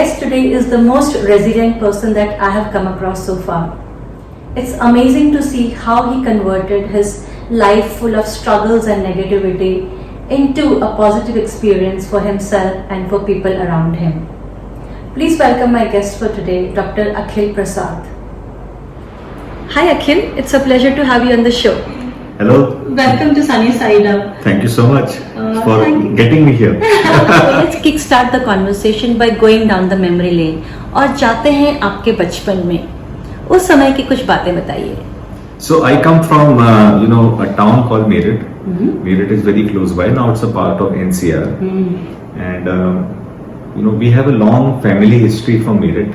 guest today is the most resilient person that I have come across so far. It's amazing to see how he converted his life full of struggles and negativity into a positive experience for himself and for people around him. Please welcome my guest for today, Dr. Akhil Prasad. Hi Akhil, it's a pleasure to have you on the show. Hello. Welcome to Sunny Side Up. Thank you so much for getting me here. Let's kickstart the conversation by going down the memory lane और जाते हैं आपके बचपन में. उस समय की कुछ बातें बताइए. So I come from a town called Meerut. Meerut is very close by. Now it's a part of NCR. And we have a long family history from Meerut.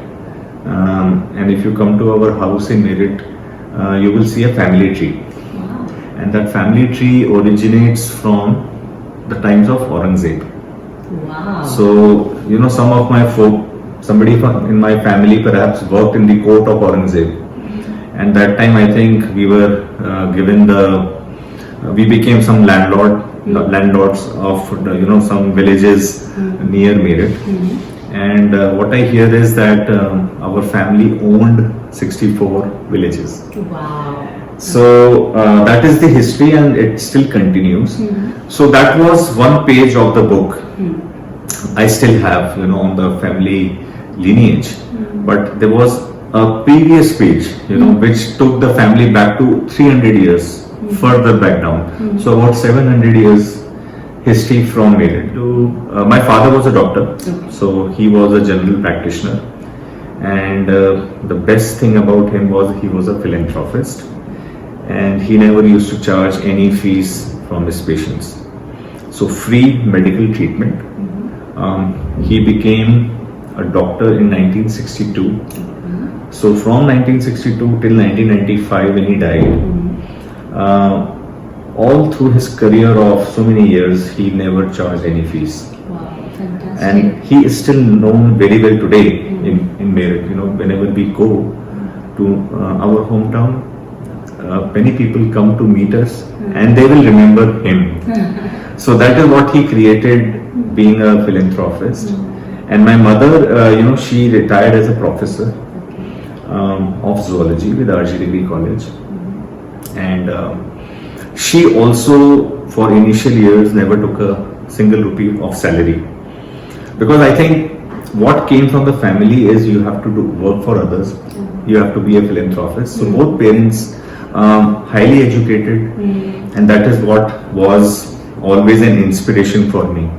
And if you come to our house in Meerut, you will see a family tree. And that family tree originates from the times of Aurangzeb. Wow. So, some of my somebody in my family perhaps worked in the court of Aurangzeb. And that time I think we were we became some landlords of some villages near Meerut. And what I hear is that our family owned 64 villages. Wow. So that is the history and it still continues. So that was one page of the book I still have, on the family lineage. But there was a previous page, which took the family back to 300 years further back down. So about 700 years history from Meerut. My father was a doctor, so he was a general practitioner. And the best thing about him was he was a philanthropist. And he never used to charge any fees from his patients. So free medical treatment. He became a doctor in 1962. So from 1962 till 1995 when he died, all through his career of so many years, he never charged any fees. Wow, fantastic. And he is still known very well today in Meerut. Whenever we go to our hometown, many people come to meet us and they will remember him. So that is what he created, being a philanthropist. And my mother, she retired as a professor of zoology with RG Degree College. And she also, for initial years, never took a single rupee of salary. Because I think what came from the family is you have to work for others. You have to be a philanthropist. So both parents highly educated, and that is what was always an inspiration for me.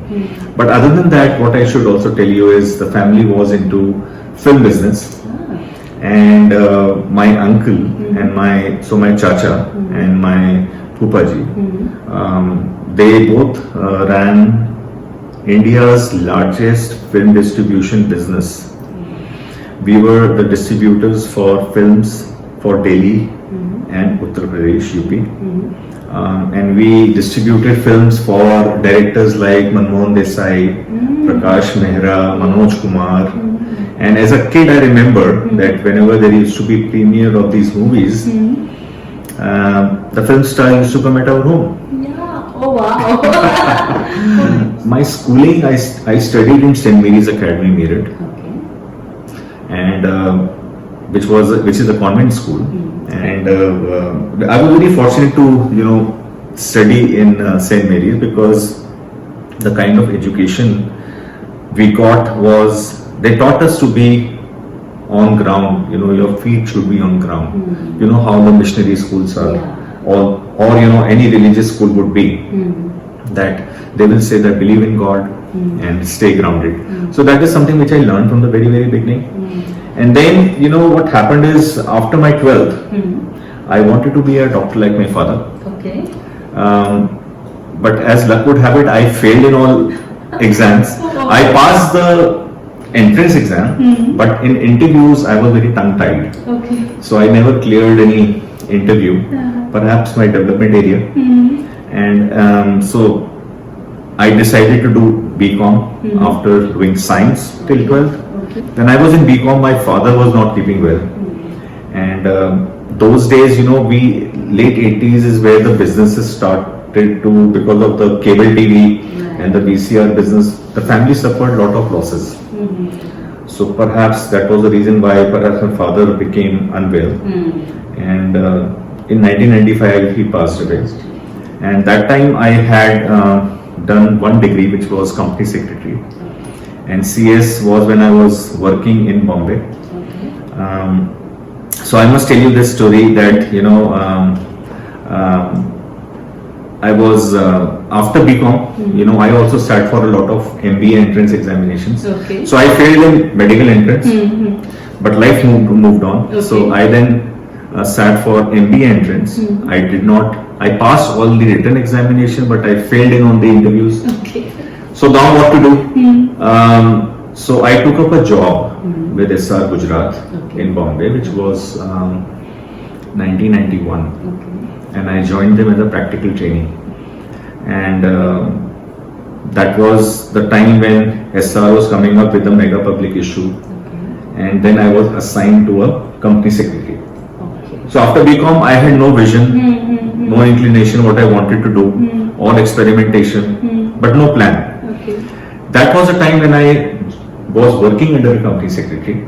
But other than that, what I should also tell you is the family was into film business, and my uncle and my chacha and my Phupaji, they both ran India's largest film distribution business. We were the distributors for films for Delhi and Uttar Pradesh, UP. And we distributed films for directors like Manmohan Desai, Prakash Mehra, Manoj Kumar. And as a kid, I remember that whenever there used to be premiere of these movies, the film star used to come at our home. Yeah. Oh wow. My schooling, I studied in St. Mary's Academy, Meerut, and which is a convent school. And I was very fortunate to study in St. Mary's because the kind of education we got was, they taught us to be on ground. Your feet should be on ground. You know how the missionary schools are, or any religious school would be, that they will say that believe in God and stay grounded. So that is something which I learned from the very, very beginning. And then, what happened is, after my 12th, I wanted to be a doctor like my father. Okay. But as luck would have it, I failed in all exams. I passed the entrance exam, but in interviews, I was very tongue-tied. Okay. So I never cleared any interview, perhaps my development area. And so I decided to do BCom after doing science till 12th. When I was in BCom, my father was not keeping well. And those days, we late 80s is where the businesses started to, because of the cable TV and the VCR business, the family suffered a lot of losses. So perhaps that was the reason why perhaps my father became unwell, and in 1995 he passed away. And that time I had done one degree, which was company secretary, and CS was when I was working in Bombay. So I must tell you this story that I was after BCom, I also sat for a lot of MBA entrance examinations. Okay. So I failed in medical entrance, but life moved on. Okay. So I then sat for MBA entrance. I passed all the written examination, but I failed in on the interviews. Okay. So now what to do? So I took up a job with SR Gujarat in Bombay, which was 1991. And I joined them as a practical trainee. And that was the time when SR was coming up with a mega public issue. And then I was assigned to a company secretary. So after BCom, I had no vision, no inclination what I wanted to do, all experimentation, but no plan. That was a time when I was working under a company secretary.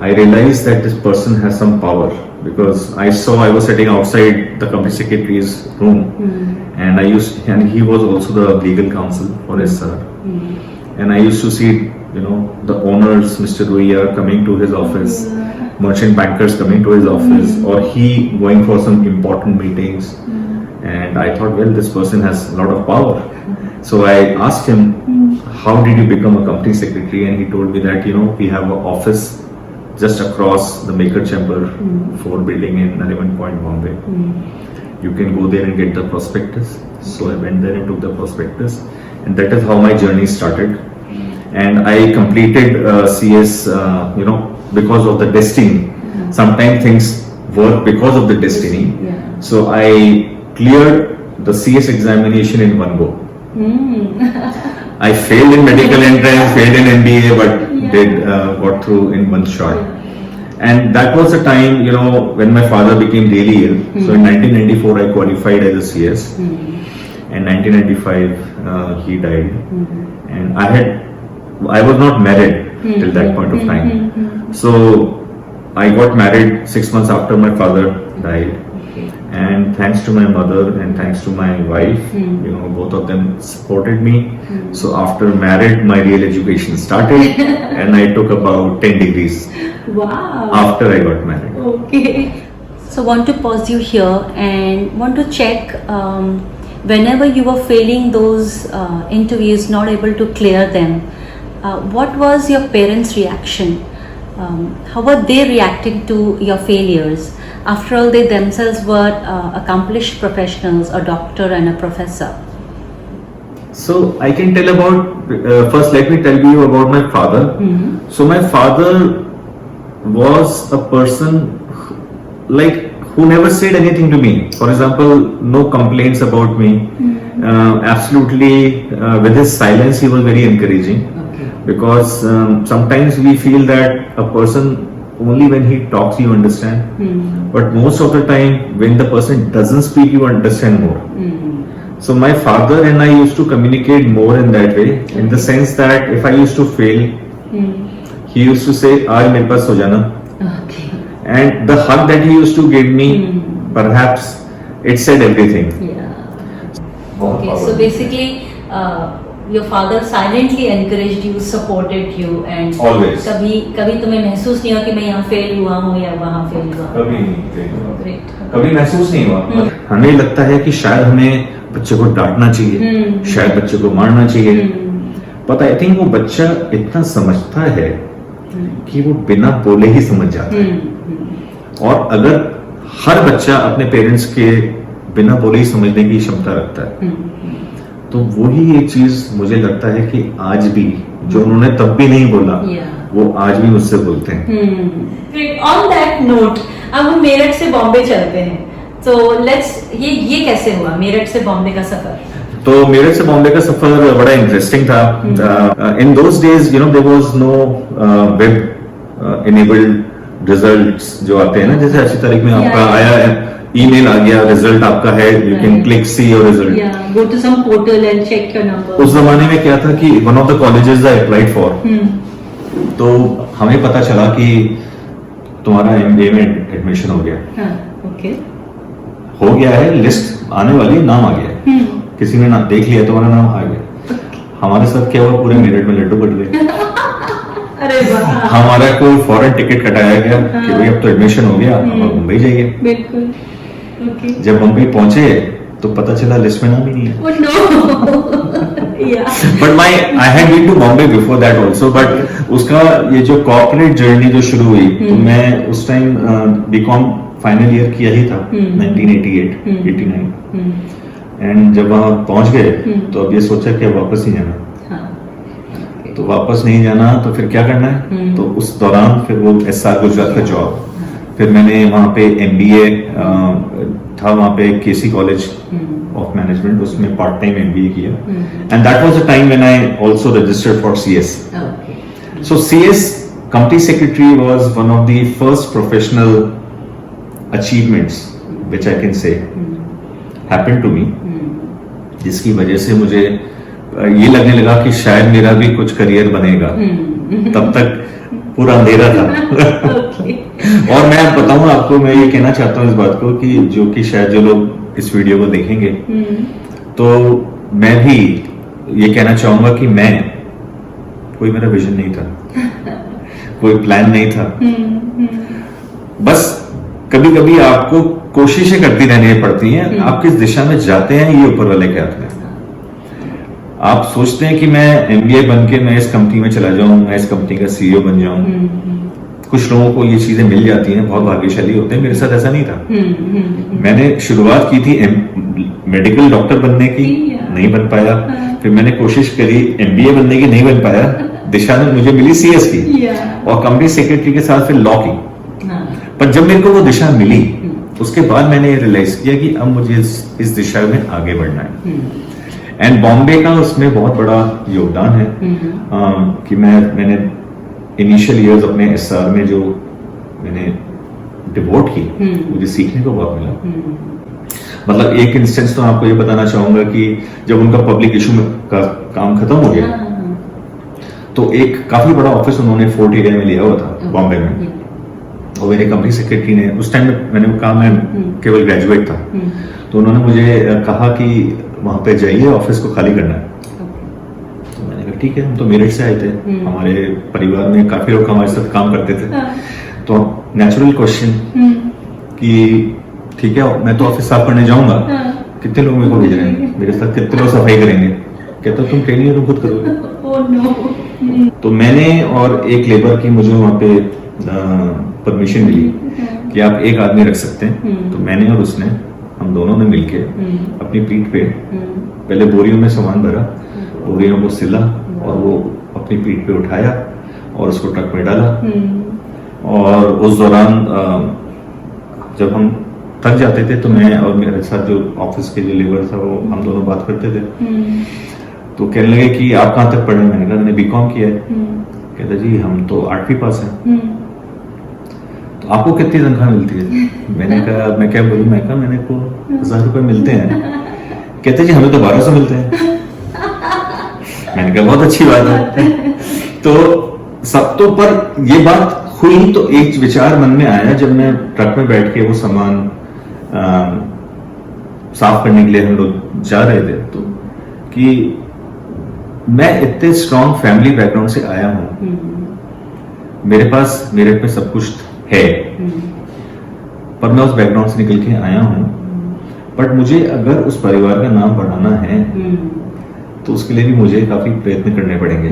I realized that this person has some power, because I was sitting outside the company secretary's room, and he was also the legal counsel for SR. And I used to see, the owners, Mr. Ruiya, coming to his office, merchant bankers coming to his office, or he going for some important meetings. And I thought, well, this person has a lot of power. So I asked him, how did you become a company secretary? And he told me that, we have an office just across the Maker Chamber 4 building in Nariman Point, Bombay. You can go there and get the prospectus. So I went there and took the prospectus, and that is how my journey started. And I completed CS, because of the destiny. Sometimes things work because of the destiny. So I cleared the CS examination in one go. I failed in medical entrance, failed in MBA, but got through in one shot. And that was the time, when my father became really ill. So in 1994, I qualified as a CS. And 1995, he died. And I was not married till that point of time. So I got married 6 months after my father died. And thanks to my mother and thanks to my wife, both of them supported me. So after married, my real education started, and I took about 10 degrees. Wow. After I got married. Okay. So want to pause you here and want to check, whenever you were failing those interviews, not able to clear them, what was your parents' reaction? How were they reacting to your failures? After all, they themselves were accomplished professionals, a doctor and a professor. So I can tell about, first let me tell you about my father. So my father was a person who never said anything to me. For example, no complaints about me. Absolutely, with his silence, he was very encouraging. Because sometimes we feel that a person, only when he talks you understand, but most of the time when the person doesn't speak you understand more. So my father and I used to communicate more in that way, in the sense that if I used to fail, he used to say, "Aaj mere paas ho jana." And the hug that he used to give me, perhaps it said everything. Okay, so basically your father silently encouraged you, supported you, and Always. कभी तुम्हें महसूस नहीं हुआ कि मैं यहाँ fail हुआ हूँ या वहाँ फेल हुआ? कभी नहीं, Great. कभी महसूस नहीं हुआ। हमें लगता है कि शायद हमें बच्चे को डांटना चाहिए, शायद बच्चे को मारना चाहिए, but I think वो बच्चा इतना समझता है कि वो बिना बोले ही समझ जाता है। और अगर हर बच्चा अपने पेरेंट्स के बिना बोले ही समझने की क्षमता रखता है, तो वही एक चीज मुझे लगता है कि आज भी जो उन्होंने तब भी नहीं बोला, वो आज भी मुझसे बोलते हैं। On that note, अब हम मेरठ से बॉम्बे चलते हैं, तो ये कैसे हुआ मेरठ से बॉम्बे का सफर? तो मेरठ से बॉम्बे का सफर बड़ा इंटरेस्टिंग था। In those days there was no web enabled results जो आते हैं ना, जैसे अच्छी तारीख में आपका आया है, ईमेल आ गया, रिजल्ट आपका है, you can click see your result, go to some portal and check your number. उस जमाने में क्या था कि one of the colleges I applied for, तो हमें पता चला कि तुम्हारा MBA में एडमिशन हो गया। हाँ, ओके। हो गया है, लिस्ट आने वाली है, नाम आ गया है, किसी ने ना देख लिया, तुम्हारा नाम आ गया। हमारे साथ क्या हुआ, पूरे मेरिट में लड्डू पड़ गए। अरे वाह। हमारा कोई फॉरेन टिकट कटाया गया कि भाई अब तो एडमिशन हो गया, अब मुंबई जाइए। बिल्कुल, ओके। जब मुंबई पहुंचे तो पता चला लिस्ट में नाम ही नहीं है। Oh no. Yeah. But I had been to Bombay before that also, but उसका ये जो कॉर्पोरेट जर्नी जो शुरू हुई, तो मैं उस टाइम बीकॉम फाइनल ईयर किया ही था, 1988-89, एंड जब वहां पहुंच गए तो अब ये सोचा कि अब वापस नहीं जाना। तो वापस नहीं जाना तो फिर क्या करना है, तो उस दौरान फिर वो SR गुजरात का जॉब, फिर मैंने वहाँ पे MBA था वहाँ पे KC कॉलेज ऑफ मैनेजमेंट, उसमें पार्ट टाइम MBA किया, and that was the time when I also registered for CS। So CS company secretary was one of the first professional achievements which I can say happened to me, जिसकी वजह से मुझे ये लगने लगा कि शायद मेरा भी कुछ करियर बनेगा। तब तक पूरा अंधेरा था। और मैं बताऊं आपको, मैं ये कहना चाहता हूँ इस बात को कि जो कि शायद जो लोग इस वीडियो को देखेंगे, तो मैं भी ये कहना चाहूंगा कि मैं कोई मेरा विजन नहीं था, कोई प्लान नहीं था, बस कभी कभी आपको कोशिशें करती रहनी पड़ती हैं। आप किस दिशा में जाते हैं ये ऊपर वाले के हाथ में। आप सोचते हैं कि मैं MBA बन के मैं इस कंपनी में चला जाऊं, मैं इस कंपनी का CEO बन जाऊं। कुछ लोगों को ये चीजें मिल जाती हैं, बहुत भाग्यशाली होते हैं, मेरे साथ ऐसा नहीं था। मैंने शुरुआत की थी मेडिकल डॉक्टर बनने की, नहीं बन पाया। फिर मैंने कोशिश करी MBA बनने की, नहीं बन पाया। दिशा में मुझे मिली CS की और कंपनी सेक्रेटरी के साथ फिर लॉ की। पर जब मेरे को वो दिशा मिली, उसके बाद मैंने ये रियलाइज किया कि अब मुझे इस दिशा में आगे बढ़ना है। एंड बॉम्बे का उसमें बहुत बड़ा योगदान है कि मैंने इनिशियल ईयर्स अपने SR में जो मैंने डिवोट की, मुझे सीखने को बहुत मिला। मतलब एक इंस्टेंस तो आपको ये बताना चाहूंगा कि जब उनका पब्लिक इशू का काम खत्म हो गया, तो एक काफी बड़ा ऑफिस उन्होंने फोर्ट एरिया में लिया हुआ था बॉम्बे में, और मेरे कंपनी सेक्रेटरी ने उस टाइम मैंने कहा, मैं केवल ग्रेजुएट था, तो उन्होंने मुझे कहा कि वहां पे जाइए, ऑफिस को खाली करना है। तो मैंने कहा ठीक है, हम तो मेरठ से आए थे, हमारे परिवार में काफी लोग हमारे साथ काम करते थे, तो नेचुरल क्वेश्चन कि ठीक है मैं तो ऑफिस साफ करने जाऊंगा, कितने लोग मेरे को भेज रहे हैं, मेरे साथ कितने लोग सफाई करेंगे? कहता तुम ट्रेनिंग तुम खुद करोगे। तो मैंने और एक लेबर की मुझे वहां पे परमिशन मिली कि आप एक आदमी रख सकते हैं। तो मैंने और उसने, हम दोनों ने मिलके अपनी पीठ पे पहले बोरियों में सामान भरा, बोरियों को सिला और वो अपनी पीठ पे उठाया और उसको ट्रक में डाला। और उस दौरान जब हम थक जाते थे तो मैं और मेरे साथ जो ऑफिस के जो लेबर था वो हम दोनों बात करते थे। तो कहने लगे कि आप कहाँ तक पढ़े? मैंने कहा मैंने BCom किया है। कहता जी हम तो 8वीं पास हैं। तो आपको कितनी तनख्वाह मिलती है? मैंने कहा मैं क्या बोलूं, मैं कहा मैंने को 1000 रुपए मिलते हैं। कहते जी हमें तो 1200 मिलते हैं। मैंने कहा बहुत अच्छी बात है। तो सब तो, पर ये बात हुई तो एक विचार मन में आया जब मैं ट्रक में बैठ के वो सामान साफ करने के लिए हम लोग जा रहे थे, तो कि मैं इतने स्ट्रॉन्ग फैमिली बैकग्राउंड से आया हूं, मेरे पास मेरठ में सब कुछ है, पर मैं उस बैकग्राउंड से निकल के आया हूं, बट मुझे अगर उस परिवार का नाम बढ़ाना है तो उसके लिए भी मुझे काफी प्रयत्न करने पड़ेंगे।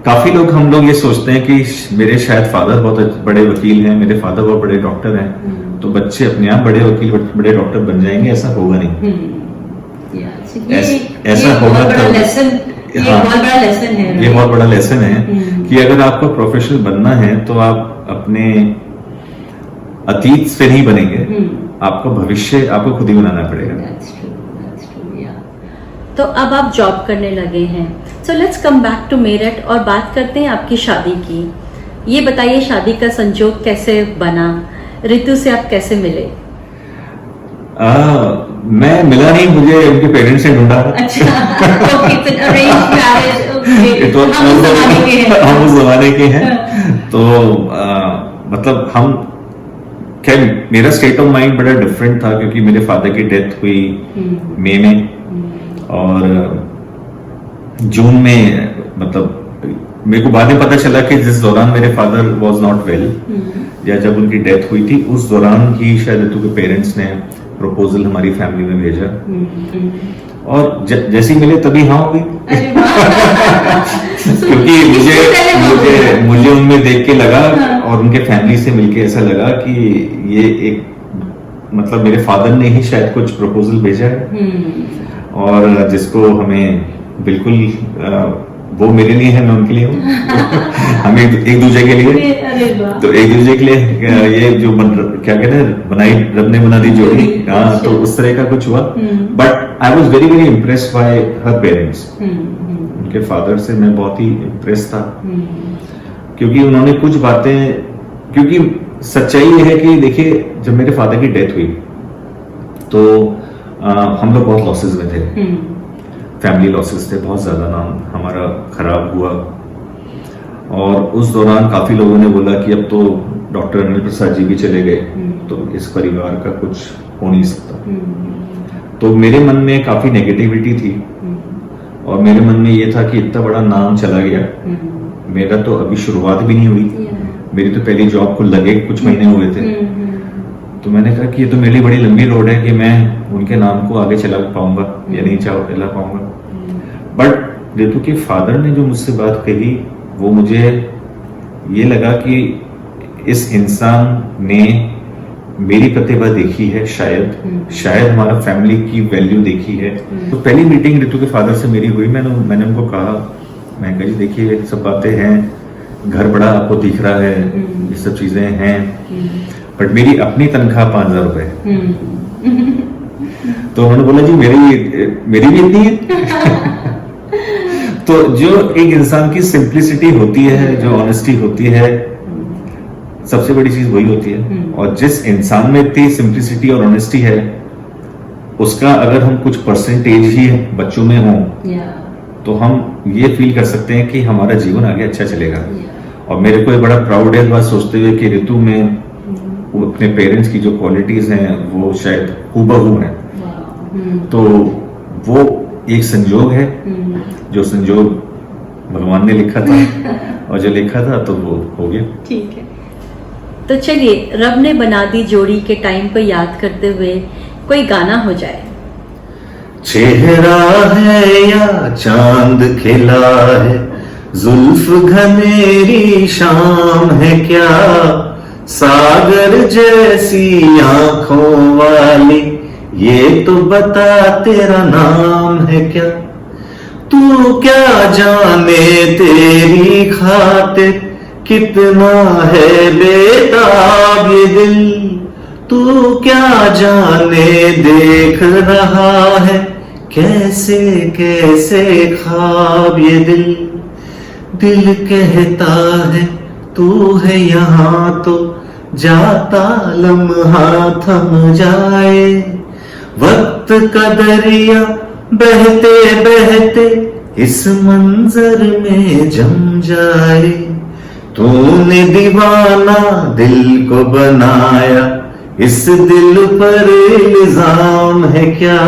काफी लोग, हम लोग ये सोचते हैं कि मेरे शायद फादर बहुत बड़े वकील हैं, मेरे फादर बहुत बड़े डॉक्टर हैं, तो बच्चे अपने आप बड़े वकील बड़े डॉक्टर बन जाएंगे। ऐसा होगा नहीं। ऐसा होगा तो बहुत बड़ा लेसन है। ये बहुत बड़ा लेसन है कि अगर आपको प्रोफेशनल बनना है तो आप अपने अतीत से नहीं बनेंगे, आपका भविष्य आपको खुद ही बनाना पड़ेगा। That's true. तो अब आप जॉब करने लगे हैं, so let's come back to Meerut और बात करते हैं आपकी शादी की। ये बताइए शादी का संजोग कैसे बना, रितु से आप कैसे मिले? मैं मिला नहीं, मुझे उनके पेरेंट्स ने ढूंढा। अच्छा, okay, it's an arranged marriage, okay. तो हम उस जमाने के हैं। हम उस जमाने के हैं। तो मतलब हम, खैर मेरा स्टेट ऑफ माइंड बड़ा डिफरेंट था, क्योंकि मेरे फादर की डेथ हुई मई में, और जून में, मतलब मेरे को बाद में पता चला कि जिस दौरान मेरे फादर वाज नॉट वेल, या जब उनकी डेथ हुई थी, उस दौरान ही शायद ऋतु के पेरेंट्स ने प्रपोजल हमारी फैमिली में भेजा, और जैसे ही मिले तभी हाँ हो गई। क्योंकि मुझे उनमें देख के लगा, और उनके फैमिली से मिलके ऐसा लगा कि ये एक, मतलब मेरे फादर ने ही शायद कुछ प्रपोजल भेजा है, और जिसको हमें बिल्कुल वो मेरे लिए है, मैं उनके लिए हूँ। हम एक दूसरे के लिए, तो एक दूसरे के लिए ये जो क्या कहते हैं, बनाई रब ने बना दी जोड़ी, हाँ, तो उस तरह का कुछ हुआ। But I was very very impressed by her parents. उनके फादर से मैं बहुत ही इम्प्रेस था, क्योंकि उन्होंने कुछ बातें, क्योंकि सच्चाई ये है कि देखिए, जब मेरे फादर की डेथ हुई तो हम लोग बहुत लॉसेस में थे, फैमिली लॉसेस थे, बहुत ज्यादा नाम हमारा खराब हुआ, और उस दौरान काफी लोगों ने बोला कि अब तो डॉक्टर अनिल प्रसाद जी भी चले गए, तो इस परिवार का कुछ हो नहीं सकता। तो मेरे मन में काफी नेगेटिविटी थी, और मेरे मन में ये था कि इतना बड़ा नाम चला गया, मेरा तो अभी शुरुआत भी नहीं हुई, मेरी तो पहली जॉब को लगे कुछ महीने हुए थे। तो मैंने कहा कि ये तो मेरे लिए बड़ी लंबी रोड है कि मैं उनके नाम को आगे चला पाऊंगा या नहीं चला पाऊंगा। बट ऋतु के फादर ने जो मुझसे बात कही, वो मुझे ये लगा कि इस इंसान ने मेरी प्रतिभा देखी है, शायद हमारा फैमिली की वैल्यू देखी है। तो पहली मीटिंग ऋतु के फादर से मेरी हुई, मैंने उनको कहा, मैं कहा जी देखिए सब बातें हैं, घर बड़ा आपको दिख रहा है, ये सब चीजें हैं, बट मेरी अपनी तनख्वाह 5,000 रुपए। तो उन्होंने बोला जी मेरी भी इतनी है। तो जो एक इंसान की सिंप्लिसिटी होती है, जो ऑनेस्टी होती है, सबसे बड़ी चीज वही होती है। और जिस इंसान में इतनी सिंप्लिसिटी और ऑनेस्टी है, उसका अगर हम कुछ परसेंटेज ही बच्चों में हो, तो हम ये फील कर सकते हैं कि हमारा जीवन आगे अच्छा चलेगा। और मेरे को बड़ा प्राउड है बात सोचते हुए कि ऋतु में वो अपने पेरेंट्स की जो क्वालिटीज हैं वो शायद हूबहू हैं। तो वो एक संजोग है, जो संजोग भगवान ने लिखा था, और जो लिखा था तो वो हो गया। ठीक है, तो चलिए रब ने बना दी जोड़ी के टाइम को याद करते हुए कोई गाना हो जाए। चेहरा है या चांद खिला है, जुल्फ घनेरी शाम है क्या, सागर जैसी आंखों वाली, ये तो बता तेरा नाम है क्या। तू क्या जाने तेरी खातिर कितना है बेताब ये दिल, तू क्या जाने देख रहा है कैसे कैसे ख्वाब ये दिल कहता है तू है यहाँ तो जाता लम्हा थम जाए, वक्त का दरिया बहते बहते इस मंजर में जम जाए, तूने दीवाना दिल को बनाया, इस दिल पर इल्जाम है क्या,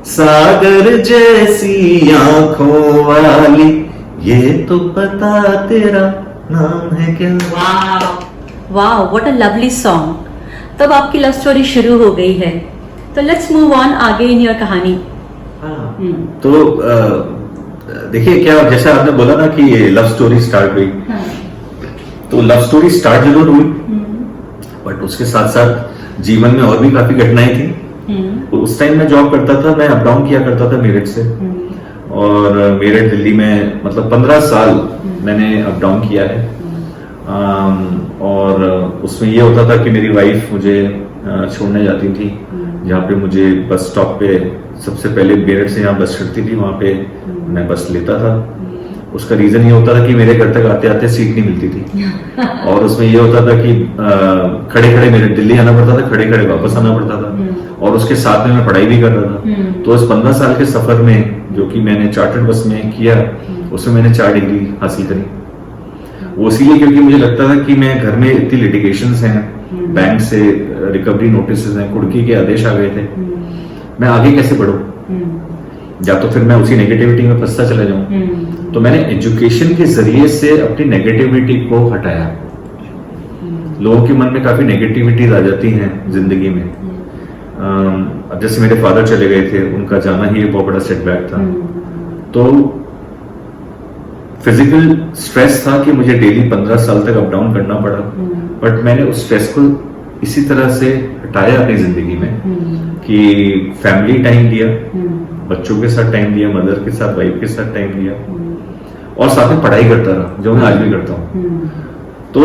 सागर जैसी आंखों वाली, ये तो पता तेरा नाम है क्या। वाह, व्हाट अ लवली सॉन्ग। तब आपकी लव स्टोरी शुरू हो गई है, तो लेट्स मूव ऑन आगे इन योर कहानी। तो देखिए, क्या जैसा आपने बोला ना कि ये लव स्टोरी स्टार्ट हुई, तो लव स्टोरी स्टार्ट जरूर हुई, बट उसके साथ साथ जीवन में और भी काफी घटनाएं थी। उस टाइम मैं जॉब करता था, मैं अप डाउन किया करता था मेरठ से, और मेरठ दिल्ली में मतलब 15 साल मैंने अप डाउन किया है। और उसमें ये होता था कि मेरी वाइफ मुझे छोड़ने जाती थी, जहाँ पे मुझे बस स्टॉप पे, सबसे पहले मेरठ से यहाँ बस चढ़ती थी, वहां पे मैं बस लेता था। उसका रीजन ये होता था कि मेरे घर तक आते आते सीट नहीं मिलती थी, और उसमें ये होता था कि खड़े खड़े मेरे दिल्ली आना पड़ता था, खड़े खड़े वापस आना पड़ता था, और उसके साथ में मैं पढ़ाई भी कर रहा था। तो इस 15 साल के सफर में जो कि मैंने चार्टर्ड बस में किया, उसमें मैंने 4 डिग्री हासिल करी। वो इसीलिए क्योंकि मुझे लगता था कि मैं घर में इतनी लिटिगेशंस हैं, बैंक से रिकवरी नोटिस हैं, कुड़की के आदेश आ गए थे, मैं आगे कैसे बढ़ूं, या तो फिर मैं उसी नेगेटिविटी में फंसता चला जाऊं। तो मैंने एजुकेशन के जरिए से अपनी नेगेटिविटी को हटाया। लोगों के मन में काफी नेगेटिविटीज आ जाती हैं जिंदगी में। अब जैसे मेरे फादर चले गए थे, उनका जाना ही एक बहुत बड़ा सेटबैक था। तो फिजिकल स्ट्रेस था कि मुझे डेली 15 साल तक अप डाउन करना पड़ा, बट मैंने उस स्ट्रेस को इसी तरह से हटाया अपनी जिंदगी में कि फैमिली टाइम दिया, बच्चों के साथ टाइम दिया, मदर के साथ, वाइफ के साथ टाइम दिया, और साथ में पढ़ाई करता रहा, जो मैं आज भी करता हूँ। तो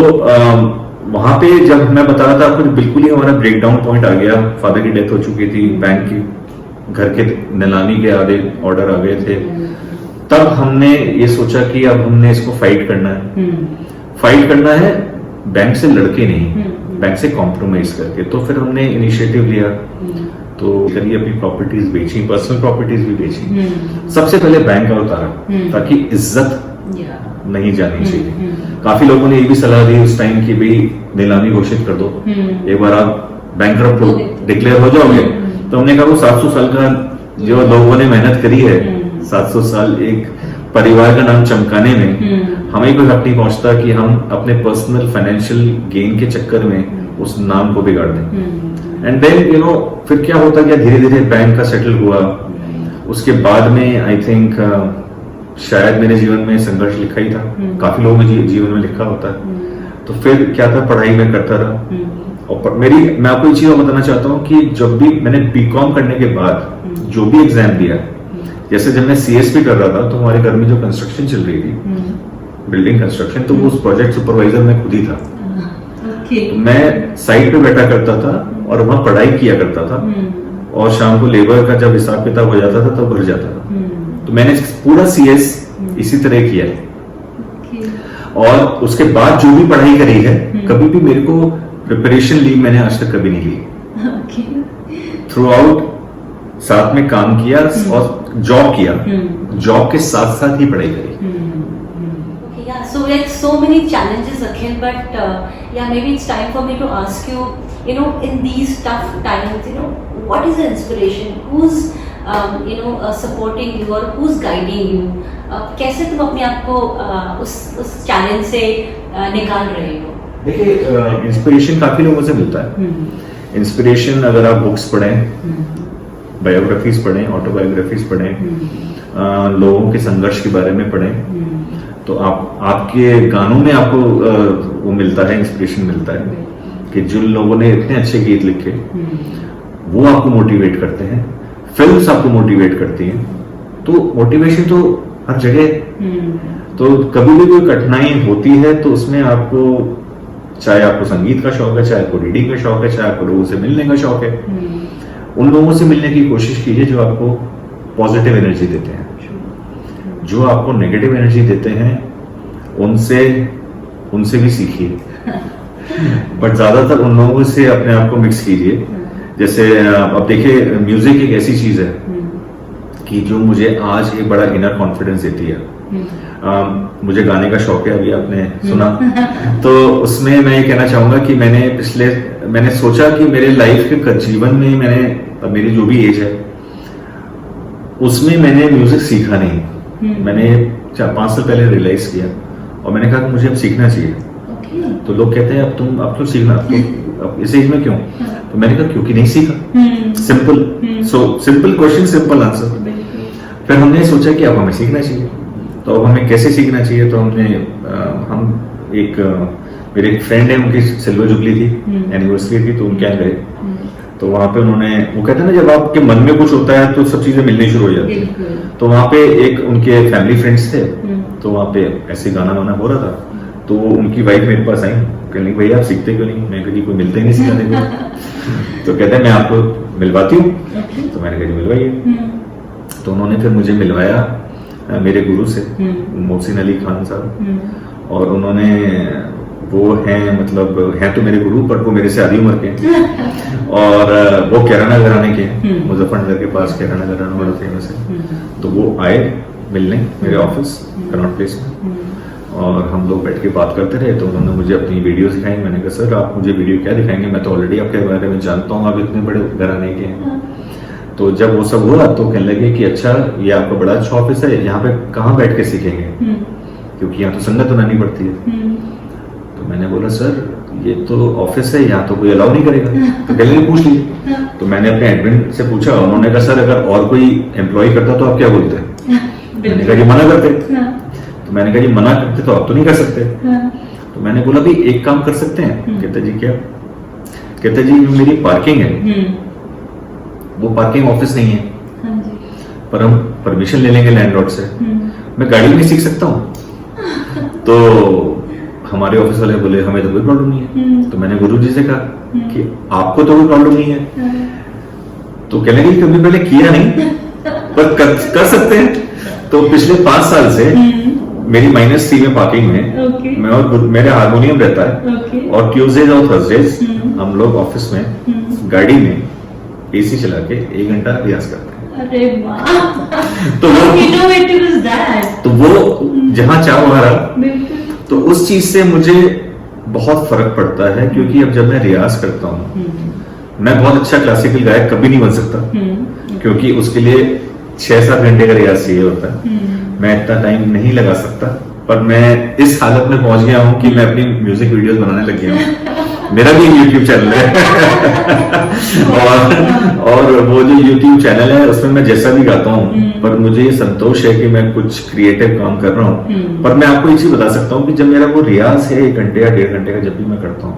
वहां पे जब मैं बता रहा था आपको, बिल्कुल ही हमारा ब्रेकडाउन पॉइंट आ गया। फादर की डेथ हो चुकी थी, बैंक की घर के नीलामी के आधे ऑर्डर आ गए थे। तब हमने ये सोचा कि अब हमने इसको फाइट करना है। फाइट करना है बैंक से लड़के नहीं, बैंक से कॉम्प्रोमाइज करके। तो फिर हमने इनिशिएटिव लिया, तो करिए अपनी प्रॉपर्टीज बेची, पर्सनल प्रॉपर्टीज भी बेची। सबसे पहले बैंक का उतारा, ताकि इज्जत नहीं जानी चाहिए। काफी लोगों ने ये भी सलाह दी उस टाइम की भाई नीलामी घोषित कर दो, एक बार आप बैंकरप्ट डिक्लेयर हो जाओगे। तो हमने कहा वो 700 साल का जो लोगों ने मेहनत करी है, 700 साल एक परिवार का नाम चमकाने में हमें कोई हक नहीं पहुंचता कि हम अपने पर्सनल फाइनेंशियल गेन के चक्कर में उस नाम को बिगाड़ दें। एंड देन फिर क्या होता गया, धीरे धीरे बैंक का सेटल हुआ। उसके बाद में आई थिंक शायद मेरे जीवन में संघर्ष लिखा ही था, काफी लोगों में जीवन में लिखा होता है। तो फिर क्या था, पढ़ाई में करता रहा। और मैं आपको एक चीज बताना चाहता हूँ कि जब भी मैंने बीकॉम करने के बाद जो भी एग्जाम दिया, जैसे जब मैं सीएसपी कर रहा था, तो हमारे घर में जो कंस्ट्रक्शन चल रही थी, बिल्डिंग कंस्ट्रक्शन, तो वो उस प्रोजेक्ट सुपरवाइजर मैं खुद ही था। तो मैं साइट पे बैठा करता था और वहां पढ़ाई किया करता था, और शाम को लेबर का जब हिसाब किताब हो जाता था, तब भर जाता था। तो मैंने पूरा सीएस इसी तरह किया है। और उसके बाद जो भी पढ़ाई करी है, कभी भी मेरे को प्रिपरेशन लीव मैंने आज तक कभी नहीं ली। थ्रू आउट साथ में काम किया और जॉब किया, जॉब के साथ साथ ही पढ़ाई करी। So like so many challenges, Akhil, but maybe it's time for me to ask you, in these tough times, what is the inspiration? Who's supporting you or who's guiding you? कैसे तुम अपने आप को उस चैलेंज से निकाल रहे हो? देखिए, इंस्पिरेशन काफी लोगों से मिलता है। इंस्पिरेशन अगर आप बुक्स पढ़ें, बायोग्राफीज पढ़ें, ऑटोबायोग्राफीज पढ़ें, लोगों के संघर्ष के बारे में पढ़ें, तो आपके गानों में आपको वो मिलता है, इंस्पिरेशन मिलता है कि जिन लोगों ने इतने अच्छे गीत लिखे, वो आपको मोटिवेट करते हैं। फिल्म्स आपको मोटिवेट करती हैं। तो मोटिवेशन तो हर जगह। तो कभी भी कोई कठिनाई होती है, तो उसमें आपको, चाहे आपको संगीत का शौक है, चाहे आपको रीडिंग का शौक है, चाहे आपको लोगों से मिलने का शौक है, उन लोगों से मिलने की कोशिश कीजिए जो आपको पॉजिटिव एनर्जी देते हैं। जो आपको नेगेटिव एनर्जी देते हैं, उनसे भी सीखिए, बट ज्यादातर उन लोगों से अपने आप को मिक्स कीजिए। जैसे अब देखिए, म्यूजिक एक ऐसी चीज है कि जो मुझे आज एक बड़ा इनर कॉन्फिडेंस देती है। मुझे गाने का शौक है, अभी आपने सुना। तो उसमें मैं ये कहना चाहूंगा कि मैंने सोचा कि मेरे लाइफ के जीवन में मेरी जो भी एज है, उसमें मैंने म्यूजिक सीखा नहीं। मैंने 4-5 साल पहले रियलाइज किया, और मैंने कहा कि मुझे अब सीखना चाहिए। तो लोग कहते हैं अब क्यों सीखना, अब इस एज में क्यों? तो मैंने कहा क्योंकि नहीं सीखा। Simple. So simple question, simple answer. फिर हमने सोचा कि अब हमें सीखना चाहिए। तो अब हमें कैसे सीखना चाहिए? तो मेरे एक फ्रेंड है, उनकी सिल्वर जुबली थी, एनिवर्सरी थी, तो उनके यहाँ गए। तो वहां पे वो कहते हैं ना, जब आपके मन में कुछ होता है तो सब चीजें मिलनी शुरू हो जाती है। तो वहां पे एक उनके फैमिली फ्रेंड्स थे, तो वहां पे ऐसे गाना वाना हो रहा था। तो उनकी वाइफ मेरे पास आई, कहने लगी भैया आप सीखते क्यों नहीं? मैं कहीं कोई मिलता ही नहीं सिखाने को। तो कहते हैं मैं आपको मिलवाती हूँ। तो मैंने कहा मिलवाइए। तो उन्होंने फिर मुझे मिलवाया मेरे गुरु से, मोहसिन अली खान साहब। और वो हैं, मतलब हैं तो मेरे गुरु, पर वो मेरे से आधी उम्र के हैं। और वो कैराना घराने के हैं, मुजफ्फरनगर के पास कैराना घराना बड़ा फेमस है। तो वो आए मिलने मेरे ऑफिस कनॉट प्लेस में, और हम लोग बैठ के बात करते रहे। तो उन्होंने मुझे अपनी वीडियो दिखाई। मैंने कहा सर आप मुझे वीडियो क्या दिखाएंगे, मैं तो ऑलरेडी आपके बारे में जानता हूँ, आप इतने बड़े घराने के हैं। तो जब वो सब हुआ तो कहने लगे कि अच्छा ये आपका बड़ा अच्छा ऑफिस है, यहाँ पे कहाँ बैठ के सीखेंगे, क्योंकि यहाँ तो संगत बनानी पड़ती है। तो मैंने बोला सर ये तो ऑफिस है, यहाँ तो कोई अलाउ नहीं करेगा। तो कहने लगे पूछ लीजिए। तो मैंने अपने एडमिन से पूछा, उन्होंने कहा सर अगर और कोई एम्प्लॉय करता तो आप क्या बोलते हैं? मैंने कहा जी मना करते। तो मैंने कहा जी मना करते तो आप तो नहीं कर सकते। तो मैंने बोला भी एक काम कर सकते हैं। कहते जी क्या? कहते जी मेरी पार्किंग है, वो पार्किंग ऑफिस नहीं है, पर हम परमिशन ले लेंगे लैंडलॉर्ड से, मैं गाड़ी में सीख सकता हूँ। तो हमारे ऑफिस वाले बोले हमें तो कोई प्रॉब्लम नहीं है। तो मैंने गुरुजी से कहा कि आपको तो कोई प्रॉब्लम नहीं है। तो कहने लगे कभी पहले किया नहीं, पर कर सकते हैं। तो पिछले 5 साल से मेरी -3 में पार्किंग में मैं और मेरे हारमोनियम रहता है, और ट्यूसडेज और थर्सडेज हम लोग ऑफिस में गाड़ी में एसी चला के 1 घंटा रियाज करते हैं। अरे वाह, तो वो इनोवेटिव इज दैट। तो वो जहां चाह वहां रहा। तो उस चीज से मुझे बहुत फर्क पड़ता है, क्योंकि अब जब मैं रियाज करता हूँ, मैं बहुत अच्छा क्लासिकल गायक कभी नहीं बन सकता, क्योंकि उसके लिए 6-7 घंटे का रियाज चाहिए होता है। मैं इतना टाइम नहीं लगा सकता, पर मैं इस हालत में पहुंच गया हूँ कि मैं अपनी म्यूजिक वीडियोस बनाने लग गया हूँ। मेरा भी YouTube चैनल है और वो जो YouTube चैनल है उसमें मैं जैसा भी गाता हूँ, पर मुझे ये संतोष है कि मैं कुछ क्रिएटिव काम कर रहा हूँ। पर मैं आपको एक चीज बता सकता हूँ कि जब मेरा वो रियाज है 1 घंटे या 1.5 घंटे का जब भी मैं करता हूँ,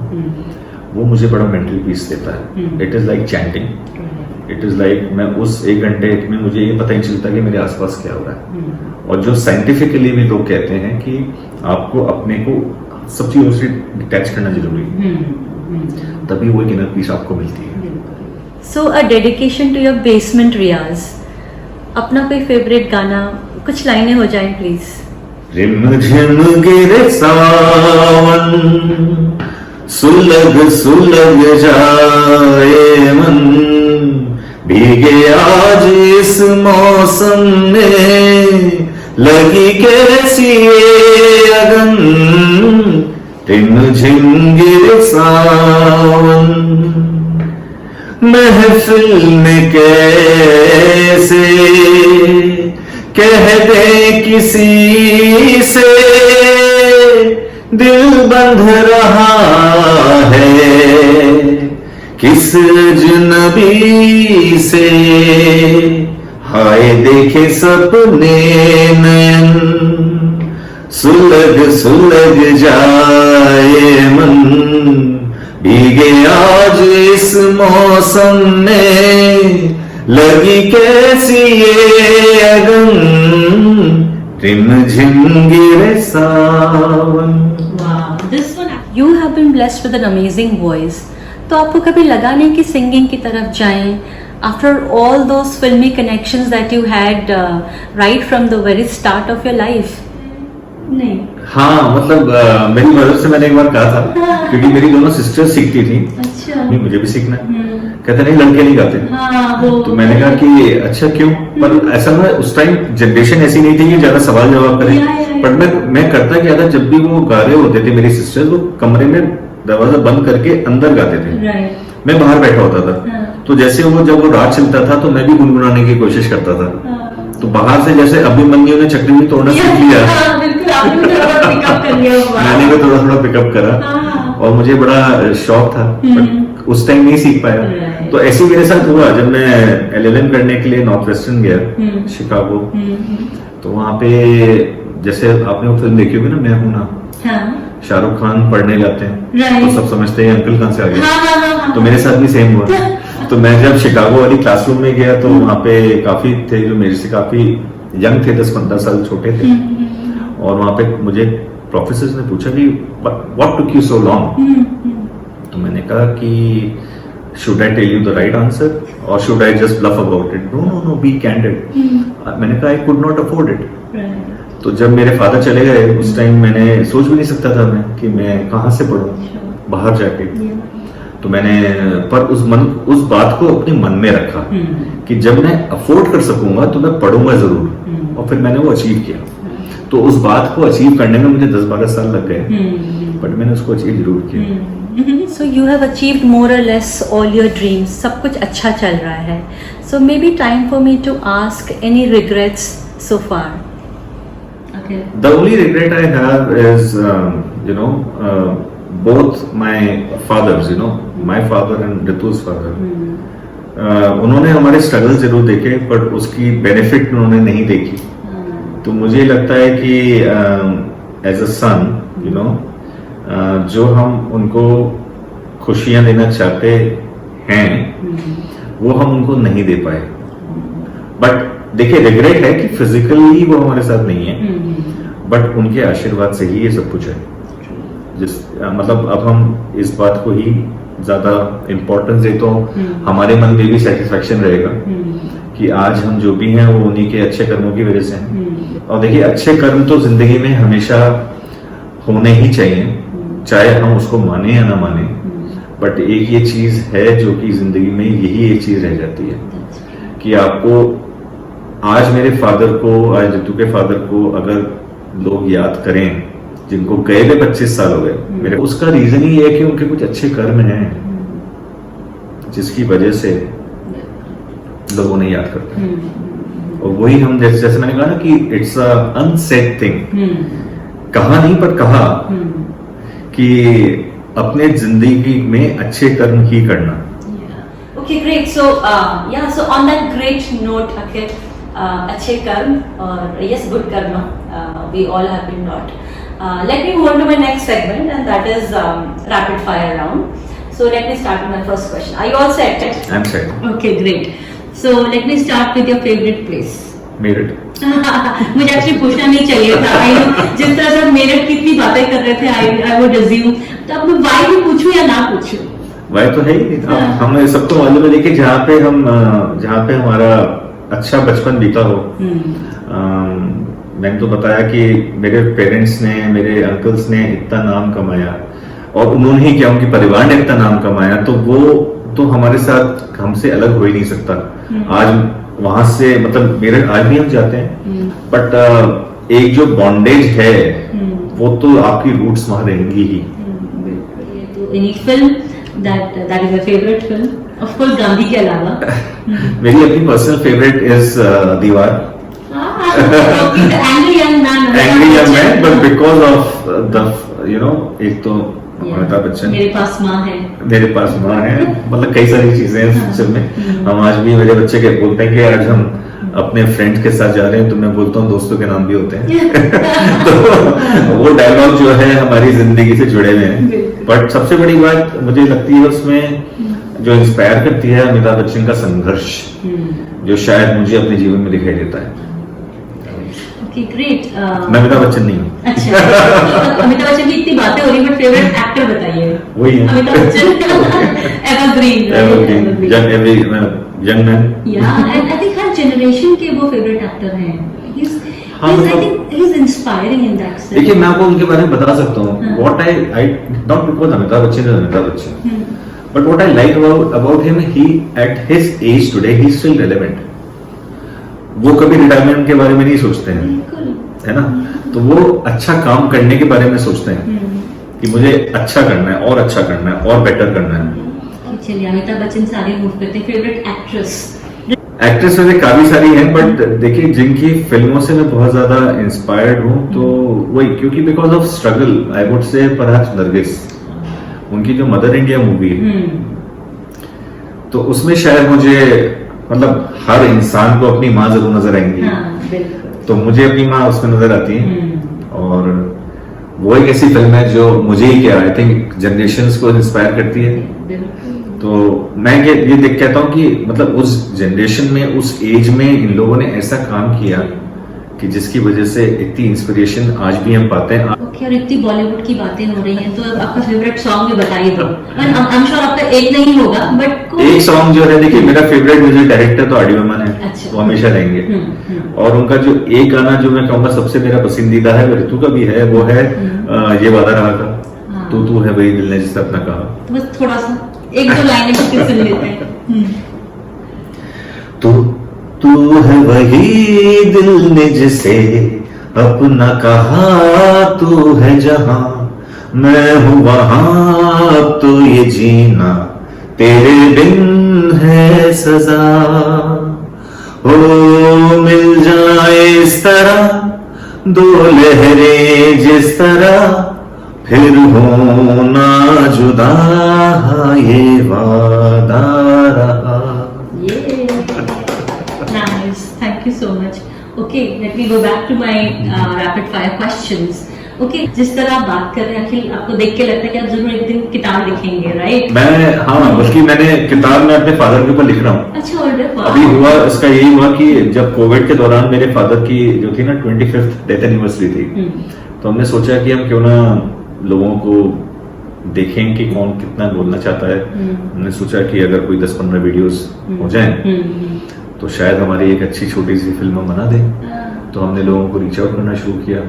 वो मुझे बड़ा मेंटल पीस देता है। It is like chanting, it is like मैं उस 1 घंटे में मुझे ये पता ही चलता कि मेरे आसपास क्या हो रहा है। और जो साइंटिफिकली भी लोग कहते हैं कि आपको अपने को सब चीजों से डिटैच करना जरूरी है, तभी वो एक इनर पीस आपको मिलती है। So a dedication to your basement riyaz, अपना कोई फेवरेट गाना, कुछ लाइनें हो जाएं प्लीज। रिम झिम गिरे सावन, सुलग सुलग जाए मन, भीगे आज इस मौसम में, लगी कैसी ये अगन, रिम झिम गिरे सावन, महफिल में कैसे कह दे किसी से, दिल बंध रहा है किस अजनबी से, हाय देखे सपने नयन, सुलग सुलग जाए मन, भीगे आज इस मौसम में, लगी कैसी ये अगन, रिम झिम गिरे सावन। You have been blessed with an amazing voice. तो आपको कभी लगा नहीं कि सिंगिंग की तरफ जाएं? After all those filmy connections that you had right from the very start of your life? नहीं। हाँ, मतलब मेरी मदर से मैंने एक बार कहा था, क्योंकि मेरी दोनों सिस्टर्स सीखती थी। अच्छा। नहीं मुझे भी सीखना है। कहते नहीं लड़के नहीं गाते। हाँ, वो तो मैंने कहा कि अच्छा क्यों? पर ऐसा ना उस टाइम जनरेशन ऐसी नहीं थी कि ज्यादा सवाल जवाब करें, पर मैं करता क्या था, जब भी वो गा रहे होते थे मेरी सिस्टर्स, वो कमरे में दरवाजा बंद करके अंदर गाते थे, मैं बाहर बैठा होता था। तो जैसे वो जब वो रात चलता था तो मैं भी गुनगुनाने की कोशिश करता था। तो बाहर से जैसे अभिमन्यु ने चक्री भी तोड़ना सीख लिया, मैंने भी थोड़ा थोड़ा पिकअप करा, और मुझे बड़ा शौक था, बट उस टाइम नहीं सीख पाया। तो ऐसे मेरे साथ हुआ जब मैं LLM करने के लिए नॉर्थ वेस्टर्न गया, शिकागो। तो वहां पे जैसे आपने वो फिल्म देखी होगी ना, मैं हूं ना, शाहरुख खान पढ़ने जाते हैं तो सब समझते हैं अंकल कहां से आ गए। तो मेरे साथ भी सेम हुआ। तो मैं जब शिकागो वाली क्लासरूम में गया तो वहां पे काफी थे जो मेरे से काफी यंग थे, 10-15 साल छोटे थे। और वहां पे मुझे प्रोफेसर ने पूछा कि what took you so long. तो मैंने कहा कि should I tell you the right answer और should I just bluff about it? No no no, be candid. मैंने कहा I could not afford it. तो जब मेरे फादर चले गए उस टाइम मैंने सोच भी नहीं सकता था मैं कि मैं कहाँ से पढूं बाहर जाके। तो मैंने पर उस बात को अपने मन में रखा कि जब मैं अफोर्ड कर सकूंगा तो मैं पढ़ूंगा जरूर, और फिर मैंने वो अचीव किया। तो उस बात को अचीव करने में मुझे 10-12 साल लग गए, बट मैंने उसको अचीव जरूर किया। So you have achieved more or less all your dreams. सब कुछ अच्छा चल रहा है. So maybe time for me to ask any regrets so far. Okay. The only regret I have is, both my fathers, my father and Ritu's father. उन्होंने हमारे struggle जरूर देखे, बट उसकी बेनिफिट उन्होंने नहीं देखी। तो मुझे लगता है कि एज अ सन, जो हम उनको खुशियां देना चाहते हैं वो हम उनको नहीं दे पाए। बट देखिए, रिग्रेट है कि फिजिकली वो हमारे साथ नहीं है, बट उनके आशीर्वाद से ही ये सब कुछ है। मतलब अब हम इस बात को ही ज्यादा इम्पोर्टेंस दे, तो हमारे मन में भी सेटिस्फेक्शन रहेगा कि आज हम जो भी हैं वो उन्हीं के अच्छे कर्मों की वजह से हैं। और देखिए, अच्छे कर्म तो जिंदगी में हमेशा होने ही चाहिए, चाहे हम उसको माने या ना माने। बट एक ये चीज है जो कि जिंदगी में यही एक चीज रह जाती है कि आपको आज मेरे फादर को, आज रितु के फादर को अगर लोग याद करें जिनको गए हुए 25 साल हो गए, मेरे उसका रीजन ही है कि उनके कुछ अच्छे कर्म हैं जिसकी वजह से लोग उन्हें याद करते हैं। और वही हम जैसे मैंने कहा ना कि इट्स अ अनसेड थिंग, कहा नहीं पर कहा कि अपने जिंदगी में अच्छे कर्म ही करना। Okay, great. So so on that great note, okay, अच्छे कर्म और yes, good karma, we all have been taught. Let me move on to my next segment, and that is rapid fire round. So let me start with my first question. Are you all set? I'm set. Okay, great. So let me start with your favorite place. Meerut. मुझे actually पूछना नहीं चाहिए था। जिस तरह से मेरठ की इतनी बातें कर रहे थे, आई वुड अज्यूम, तो अब मैं वाई भी पूछूं या ना पूछूं? वाई तो है ही, हमें सबको मालूम है। देखिए, जहाँ पे हमारा अच्छा बचपन बीता हो। मैंने तो बताया कि मेरे पेरेंट्स ने, मेरे अंकल्स ने इतना नाम कमाया, और उन्होंने ही क्या, उनके परिवार ने इतना नाम कमाया, तो वो तो हमारे साथ हमसे अलग हो ही नहीं सकता। आज वहां से, मतलब मेरे आज भी हम जाते हैं, बट एक जो बॉन्डेज है वो तो आपकी रूट्स वहां रहेंगी ही। तो any film that is your favourite film, of course Gandhi के अलावा? मेरी अपनी पर्सनल फेवरेट इज दीवार। Angry young man, but because of the एक तो अमिताभ बच्चन, मेरे पास माँ है, मतलब कई सारी चीजें हैं पिक्चर में। हम आज भी, मेरे बच्चे के बोलते हैं कि आज हम अपने फ्रेंड्स के साथ जा रहे हैं, तो मैं बोलता हूँ दोस्तों के नाम भी होते हैं। तो वो डायलॉग जो है हमारी जिंदगी से जुड़े हुए हैं। बट सबसे बड़ी बात मुझे लगती है उसमें जो इंस्पायर करती है, अमिताभ बच्चन का संघर्ष, जो शायद मुझे अपने जीवन में दिखाई देता है। ग्रेट। मैं अमिताभ बच्चन नहीं हूँ। अच्छा, अमिताभ बच्चन की इतनी बातें हो रही, बट फेवरेट एक्टर बताइए। वही है Amitabh Bachchan. Evergreen, young man. And I think her generation के वो फेवरेट एक्टर हैं। He is inspiring in that sense. देखिए, मैं आपको उनके बारे में बता सकता हूँ। What I not because Amitabh Bachchan is Amitabh Bachchan, but what I like about him, he at his age today he is still relevant. वो कभी रिटायरमेंट के बारे में नहीं सोचते हैं, है ना? तो वो अच्छा काम करने के बारे में सोचते हैं कि मुझे अच्छा करना है, और अच्छा करना है, और बेटर करना है। चलिए, अमिताभ बच्चन से आगे मूव करते हैं। फेवरेट एक्ट्रेस वैसे काफी सारी हैं, बट देखिए, जिनकी फिल्मों से मैं बहुत ज्यादा इंस्पायर्ड हूँ, तो वही, क्योंकि because of struggle I would say perhaps Nargis, उनकी जो मदर इंडिया मूवी है, तो उसमें शायद मुझे, मतलब हर इंसान को अपनी माँ जरूर नजर आएंगी, तो मुझे अपनी माँ उसमें नजर आती है। और वो एक ऐसी फिल्म है जो मुझे ही क्या, आई थिंक जनरेशंस को इंस्पायर करती है। तो मैं ये कहता हूँ कि मतलब उस जनरेशन में, उस एज में इन लोगों ने ऐसा काम किया कि जिसकी वजह से इतनी इंस्पिरेशन आज भी हम पाते हैं। ओके, और इतनी बॉलीवुड की बातें हो रही हैं तो अब आपका फेवरेट सॉन्ग भी बता ही दो। आई एम श्योर आपका एक नहीं होगा, बट एक सॉन्ग जो है, देखिए मेरा फेवरेट म्यूजिक डायरेक्टर तो आर.डी. बर्मन है। अच्छा। वो हमेशा रहेंगे। और उनका जो एक गाना जो मैं कहूँगा सबसे मेरा पसंदीदा है, ऋतु का भी है, वो है ये वादा रहा था, तू है वही दिल ने जिसने अपना कहा। तो बस थोड़ा सा एक दो लाइनें फिर सुन लेते हैं। तू है वही दिल ने जिसे अपना कहा, तू है जहां मैं हूं वहां, अब तो ये जीना तेरे बिन है सजा। हो मिल जाए इस तरह दो लहरें जिस तरह, फिर हो ना जुदा, ये वादा रहा। Nice, thank you so much. Okay, let me go back to my rapid fire questions. Okay, जिस तरह आप बात कर रहे हैं अखिल, आपको देख के लगता है कि आप जरूर एक दिन किताब लिखेंगे, राइट? बल्कि मैंने किताब में अपने फादर के ऊपर लिख रहा हूँ। अच्छा, ऑलरेडी अभी हुआ इसका यही हुआ कि जब कोविड के दौरान मेरे फादर की जो थी ना 25th डेथ एनिवर्सरी थी, तो हमने सोचा कि हम क्यों ना लोगों को देखें कि कौन कितना बोलना चाहता है। हमने सोचा कि अगर कोई 10-15 वीडियोस हो जाएं तो शायद हमारी एक अच्छी छोटी सी फिल्म बना दें। तो हमने लोगों को रीच आउट करना शुरू किया।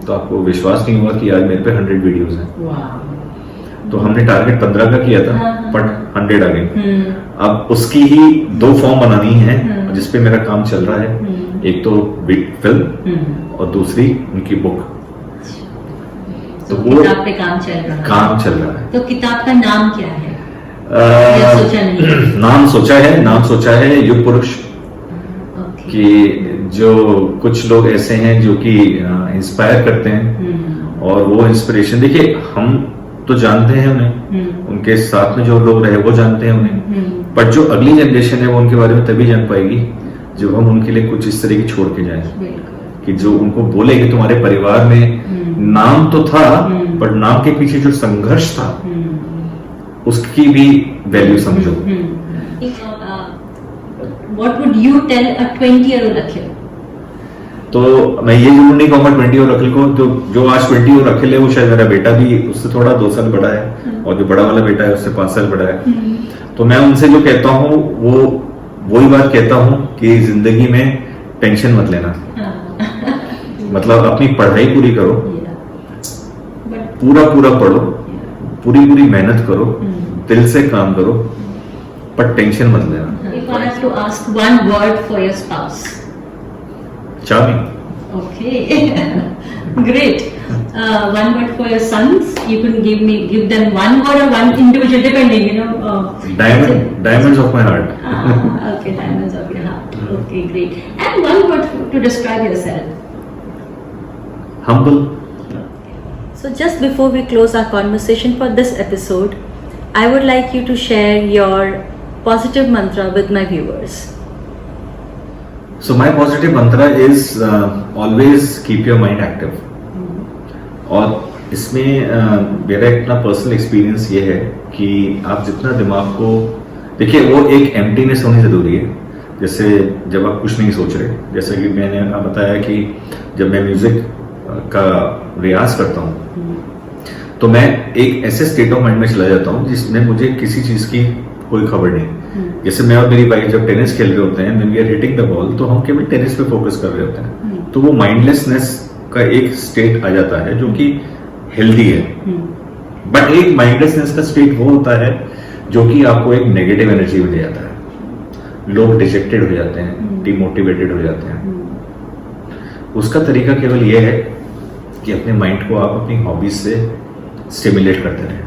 तो आपको विश्वास नहीं हुआ कि आज मेरे पे 100 वीडियोस हैं। तो हमने टारगेट 15 का किया था, बट 100 आ गए। अब उसकी ही 2 फॉर्म बनानी है जिसपे मेरा काम चल रहा है। एक तो फिल्म और दूसरी उनकी बुक। तो किताब पे काम चल रहा है। तो किताब का नाम क्या है? सोचा नहीं? नाम सोचा है युग पुरुष। कि जो कुछ लोग ऐसे हैं जो कि इंस्पायर करते हैं, और वो इंस्पिरेशन, देखिए हम तो जानते हैं उन्हें, उनके साथ में जो लोग रहे वो जानते हैं उन्हें, पर जो अगली जनरेशन है वो उनके बारे में तभी जान पाएगी जब हम उनके लिए कुछ इस तरह की छोड़ के जाएं कि जो उनको बोले कि तुम्हारे परिवार में नाम तो था, पर नाम के पीछे जो संघर्ष था उसकी भी वैल्यू समझो। What would you tell a 20-year-old अखिल? तो मैं ये जरूर नहीं कहूँगा 20 और अखिल को, तो जो आज 20 और अखिल है वो शायद मेरा बेटा भी उससे थोड़ा 2 साल बड़ा है, और जो बड़ा वाला बेटा है उससे 5 साल बड़ा है। तो मैं उनसे जो कहता हूँ वो वही बात कहता हूँ कि जिंदगी में टेंशन मत लेना। मतलब अपनी पढ़ाई पूरी करो, पूरा पढ़ो, पूरी मेहनत करो, दिल से काम करो, पर टेंशन मत लेना। If I have to ask one word for your spouse, charming. Okay, great. One word for your sons. You can give them one word or one individual, depending. Diamonds of my heart. Okay, diamonds of your heart. Okay, great. And one word to describe yourself. Humble. So just before we close our conversation for this episode, I would like you to share your positive mantra with my viewers. So my positive mantra is always keep your mind active. और इसमें मेरा इतना personal experience ये है कि आप जितना दिमाग को देखिए, वो एक एम्प्टीनेस होनी जरूरी है। जैसे जब आप कुछ नहीं सोच रहे, जैसे कि मैंने बताया कि जब मैं म्यूजिक का रियाज करता हूँ तो मैं एक ऐसे स्टेट ऑफ माइंड में चला जाता हूँ जिसमें मुझे किसी चीज की कोई खबर नहीं। जैसे मैं और मेरी वाइफ जब टेनिस खेल रहे होते हैं, when we are hitting the ball, तो हम केवल टेनिस पे फोकस कर रहे होते हैं। तो वो माइंडलेसनेस का एक स्टेट आ जाता है जो कि हेल्दी है। बट एक माइंडलेसनेस का स्टेट वो होता है जो कि आपको एक नेगेटिव एनर्जी में ले जाता है। लोग डिजेक्टेड हो जाते हैं, डिमोटिवेटेड हो जाते हैं। उसका तरीका केवल ये है कि अपने माइंड को आप अपनी हॉबीज से स्टिमुलेट करते रहें।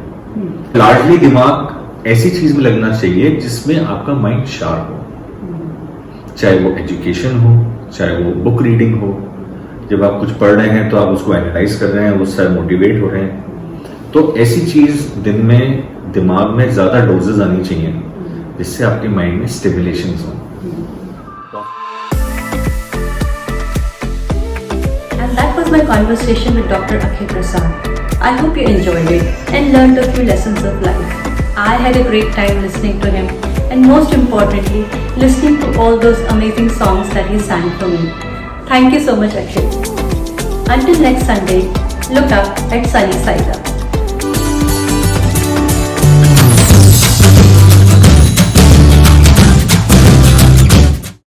लार्जली दिमाग ऐसी चीज में लगना चाहिए जिसमें आपका माइंड शार्प हो, चाहे वो एजुकेशन हो, चाहे वो बुक रीडिंग हो। जब आप कुछ पढ़ रहे हैं तो आप उसको एनालाइज कर रहे हैं, उससे मोटिवेट हो रहे हैं, तो ऐसी चीज दिन में दिमाग में ज्यादा डोजेस आनी चाहिए जिससे आपके माइंड में स्टिमुलेशन हो। And that was my conversation with Dr. Akhil Prasad. I hope you enjoyed it and learned a few lessons of life. I had a great time listening to him, and most importantly, listening to all those amazing songs that he sang for me. Thank you so much, Akhil. Until next Sunday, Look up at sunny side up.